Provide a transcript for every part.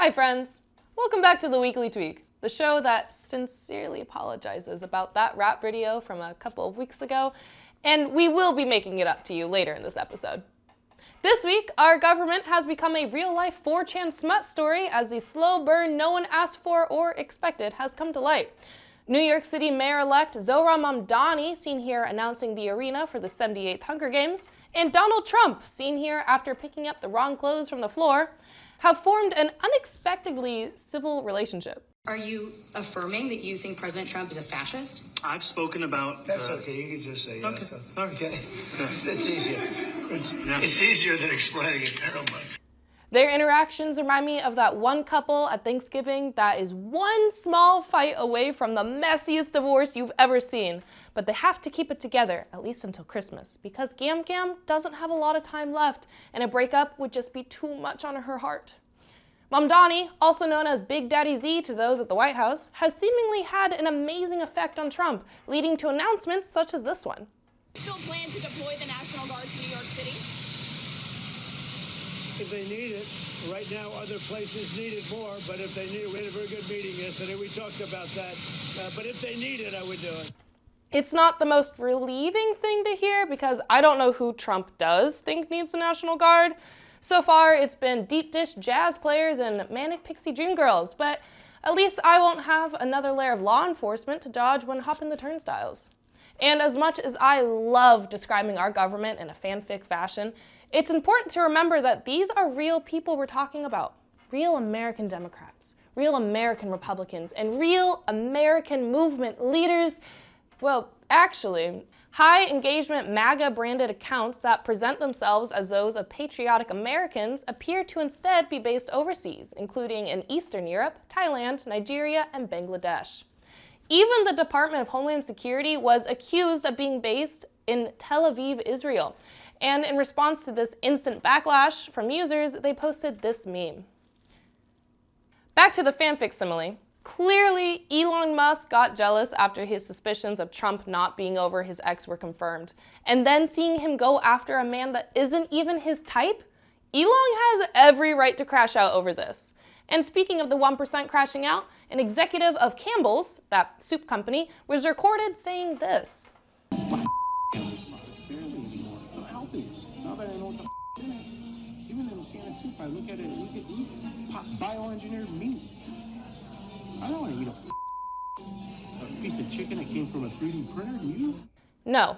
Hi friends, welcome back to the Weekly Tweek, the show that sincerely apologizes about that rap video from a couple of weeks ago, and we will be making it up to you later in this episode. This week, our government has become a real-life 4chan smut story as the slow burn no one asked for or expected has come to light. New York City Mayor-elect Xxhe Myt'hol seen here announcing the arena for the 78th Hunger Games, and Donald Trump, seen here after picking up the wrong clothes from the floor, have formed an unexpectedly civil relationship. Are you affirming that you think President Trump is a fascist? I've spoken about... That's okay, you can just say yes. Okay. It's easier. It's easier than explaining it, never mind. Their interactions remind me of that one couple at Thanksgiving that is one small fight away from the messiest divorce you've ever seen. But they have to keep it together, at least until Christmas, because Gam Gam doesn't have a lot of time left, and a breakup would just be too much on her heart. Mamdani, also known as Big Daddy Z to those at the White House, has seemingly had an amazing effect on Trump, leading to announcements such as this one. Still plan to deploy the National Guard to New York City? If they need it. Right now, other places need it more, but if they need it, we had a very good meeting yesterday. We talked about that. But if they need it, I would do it. It's not the most relieving thing to hear because I don't know who Trump does think needs the National Guard. So far, it's been deep dish jazz players and manic pixie dream girls, but at least I won't have another layer of law enforcement to dodge when hopping the turnstiles. And as much as I love describing our government in a fanfic fashion, it's important to remember that these are real people we're talking about. Real American Democrats, real American Republicans, and real American movement leaders. Well, actually, high engagement MAGA branded accounts that present themselves as those of patriotic Americans appear to instead be based overseas, including in Eastern Europe, Thailand, Nigeria, and Bangladesh. Even the Department of Homeland Security was accused of being based in Tel Aviv, Israel. And in response to this instant backlash from users, they posted this meme. Back to the fanfic simile. Clearly, Elon Musk got jealous after his suspicions of Trump not being over his ex were confirmed. And then seeing him go after a man that isn't even his type? Elon has every right to crash out over this. And speaking of the 1% crashing out, an executive of Campbell's, that soup company, was recorded saying this. It's barely anymore. It's so healthy. Now that I know what the in it. Even in a can of soup, I look at it and we could eat bioengineered meat. I don't want to eat a piece of chicken that came from a 3D printer, do you? No,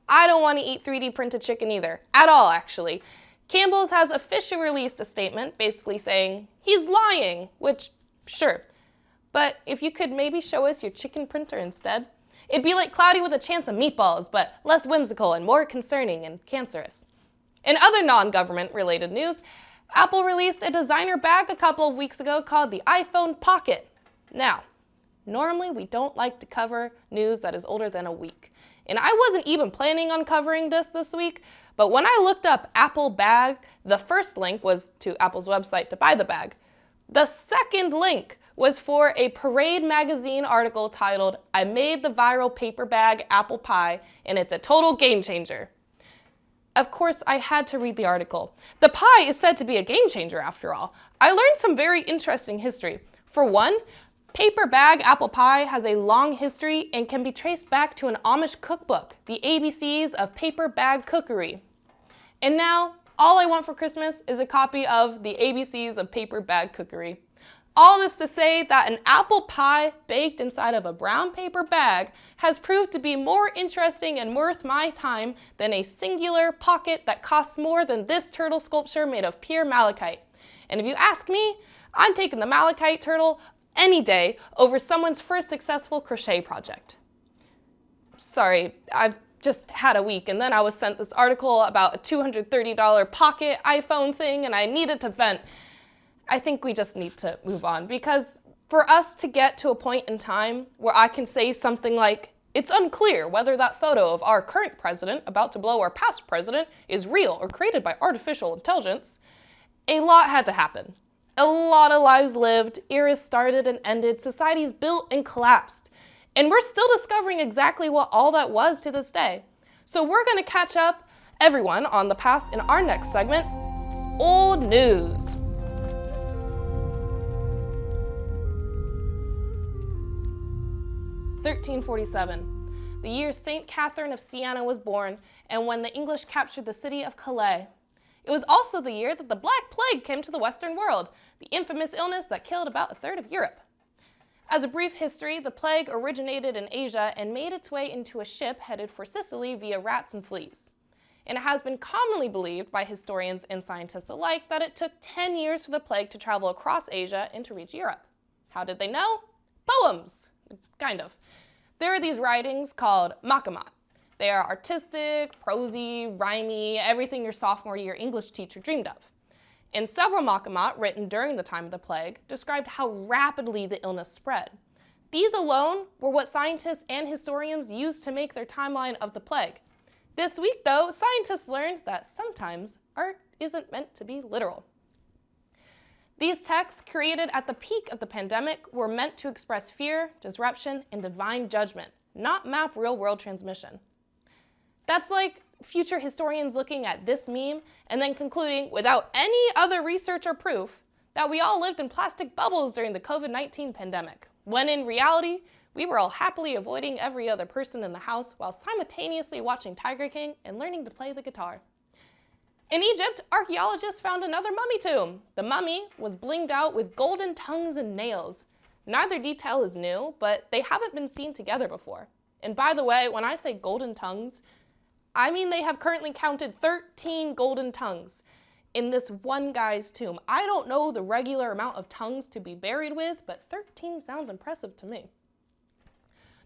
I don't want to eat 3D printed chicken either. At all, actually. Campbell's has officially released a statement basically saying, he's lying, which, sure. But if you could maybe show us your chicken printer instead? It'd be like Cloudy with a Chance of Meatballs, but less whimsical and more concerning and cancerous. In other non-government related news, Apple released a designer bag a couple of weeks ago called the iPhone Pocket. Now, normally we don't like to cover news that is older than a week. And I wasn't even planning on covering this week, but when I looked up Apple bag, the first link was to Apple's website to buy the bag. The second link was for a Parade magazine article titled, I made the viral paper bag apple pie, and it's a total game changer. Of course, I had to read the article. The pie is said to be a game changer after all. I learned some very interesting history. For one, paper bag apple pie has a long history and can be traced back to an Amish cookbook, the ABCs of paper bag cookery. And now, all I want for Christmas is a copy of the ABCs of paper bag cookery. All this to say that an apple pie baked inside of a brown paper bag has proved to be more interesting and worth my time than a singular pocket that costs more than this turtle sculpture made of pure malachite. And if you ask me, I'm taking the malachite turtle any day over someone's first successful crochet project. Sorry, I've just had a week and then I was sent this article about a $230 pocket iPhone thing and I needed to vent. I think we just need to move on because for us to get to a point in time where I can say something like, it's unclear whether that photo of our current president about to blow our past president is real or created by artificial intelligence, a lot had to happen. A lot of lives lived, eras started and ended, societies built and collapsed. And we're still discovering exactly what all that was to this day. So we're gonna catch up everyone on the past in our next segment, Old News. 1347, the year Saint Catherine of Siena was born, and when the English captured the city of Calais. It was also the year that the Black Plague came to the Western world, the infamous illness that killed about a third of Europe. As a brief history, the plague originated in Asia and made its way into a ship headed for Sicily via rats and fleas. And it has been commonly believed by historians and scientists alike that it took 10 years for the plague to travel across Asia and to reach Europe. How did they know? Poems, kind of. There are these writings called makamat. They are artistic, prosy, rhymey, everything your sophomore year English teacher dreamed of. And several makamat written during the time of the plague described how rapidly the illness spread. These alone were what scientists and historians used to make their timeline of the plague. This week, though, scientists learned that sometimes art isn't meant to be literal. These texts, created at the peak of the pandemic, were meant to express fear, disruption, and divine judgment, not map real-world transmission. That's like future historians looking at this meme and then concluding, without any other research or proof, that we all lived in plastic bubbles during the COVID-19 pandemic, when in reality, we were all happily avoiding every other person in the house while simultaneously watching Tiger King and learning to play the guitar. In Egypt, archaeologists found another mummy tomb. The mummy was blinged out with golden tongues and nails. Neither detail is new, but they haven't been seen together before. And by the way, when I say golden tongues, I mean they have currently counted 13 golden tongues in this one guy's tomb. I don't know the regular amount of tongues to be buried with, but 13 sounds impressive to me.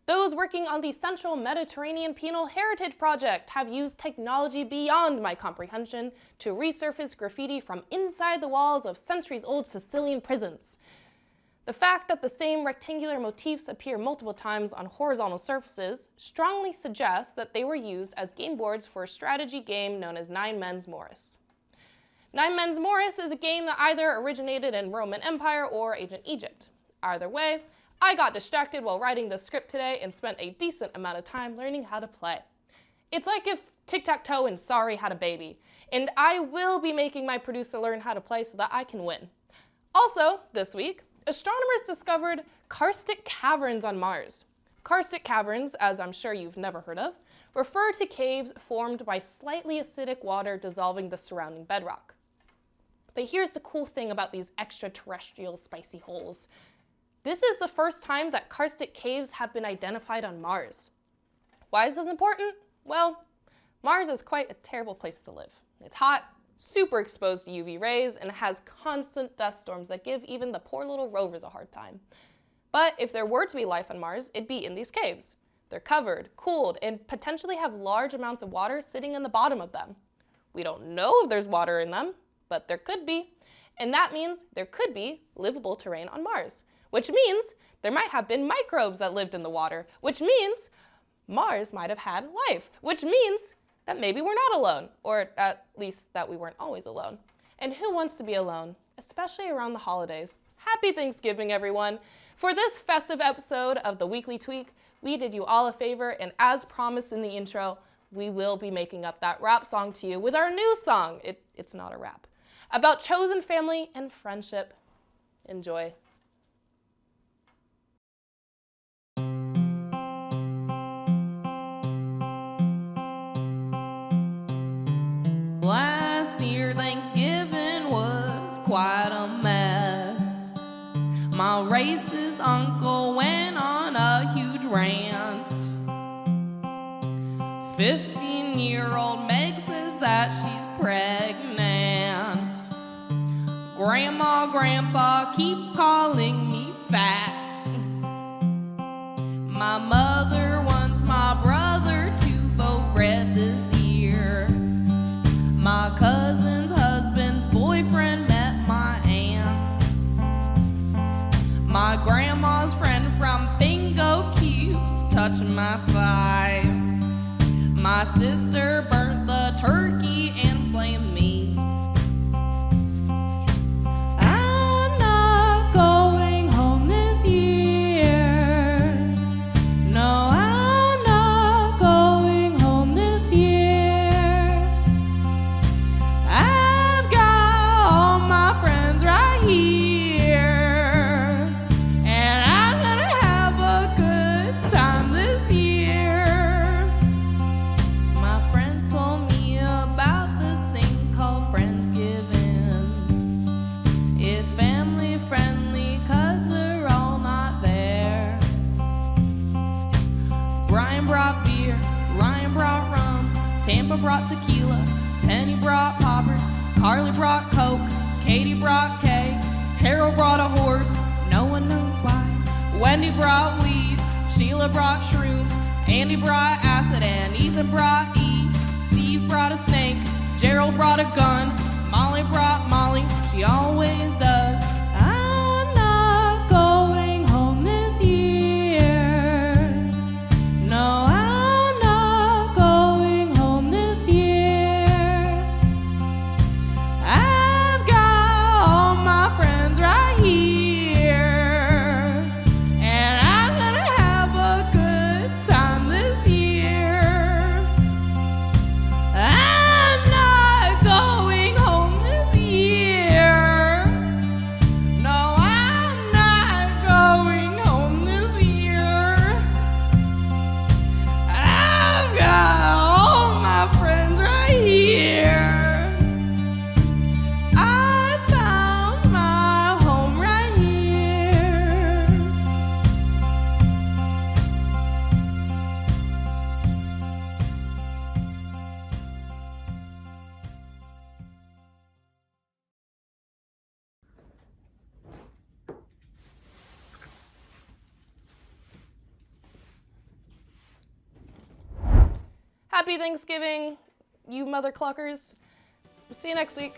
Those working on the Central Mediterranean Penal Heritage Project have used technology beyond my comprehension to resurface graffiti from inside the walls of centuries-old Sicilian prisons. The fact that the same rectangular motifs appear multiple times on horizontal surfaces strongly suggests that they were used as game boards for a strategy game known as Nine Men's Morris. Nine Men's Morris is a game that either originated in Roman Empire or ancient Egypt. Either way, I got distracted while writing the script today and spent a decent amount of time learning how to play. It's like if Tic-Tac-Toe and Sorry had a baby, and I will be making my producer learn how to play so that I can win. Also, this week, astronomers discovered karstic caverns on Mars. Karstic caverns, as I'm sure you've never heard of, refer to caves formed by slightly acidic water dissolving the surrounding bedrock. But here's the cool thing about these extraterrestrial spicy holes. This is the first time that karstic caves have been identified on Mars. Why is this important? Well, Mars is quite a terrible place to live. It's hot, super exposed to UV rays, and has constant dust storms that give even the poor little rovers a hard time. But if there were to be life on Mars, it'd be in these caves. They're covered, cooled, and potentially have large amounts of water sitting in the bottom of them. We don't know if there's water in them, but there could be. And that means there could be livable terrain on Mars, which means there might have been microbes that lived in the water, which means Mars might have had life, which means that maybe we're not alone, or at least that we weren't always alone. And who wants to be alone, especially around the holidays? Happy Thanksgiving, everyone. For this festive episode of the Weekly Tweek, we did you all a favor, and as promised in the intro, we will be making up that rap song to you with our new song, it's not a rap, about chosen family and friendship. Enjoy. Last year Thanksgiving was quite a mess. My racist uncle went on a huge rant. 15-year-old Meg says that she's pregnant. Grandma, Grandpa keep calling me fat. My mother wants my brother to vote red this year. My cousin's husband's boyfriend met my aunt. My grandma's friend from Bingo keeps touching my thigh. My sister burnt the turkey and blamed me. I'm not going home this year. No, I'm not going home this year. I've got all my friends right here, and I'm gonna have a good time. Ryan brought beer, Ryan brought rum, Tampa brought tequila, Penny brought poppers, Carly brought coke, Katie brought cake, Harold brought a horse, no one knows why. Wendy brought weed, Sheila brought shrooms, Andy brought acid, and Ethan brought E. Steve brought a snake, Gerald brought a gun, Molly brought Molly, she always does. I'm not going home this year. No, I'm not going home this year. I've got all my friends right here, and I'm gonna have a good time this year. I'm not going home this year. No, I'm not going home this year. I've got all my friends right here. I found my home right here. Happy Thanksgiving, you Mother-Cluckers. See you next week.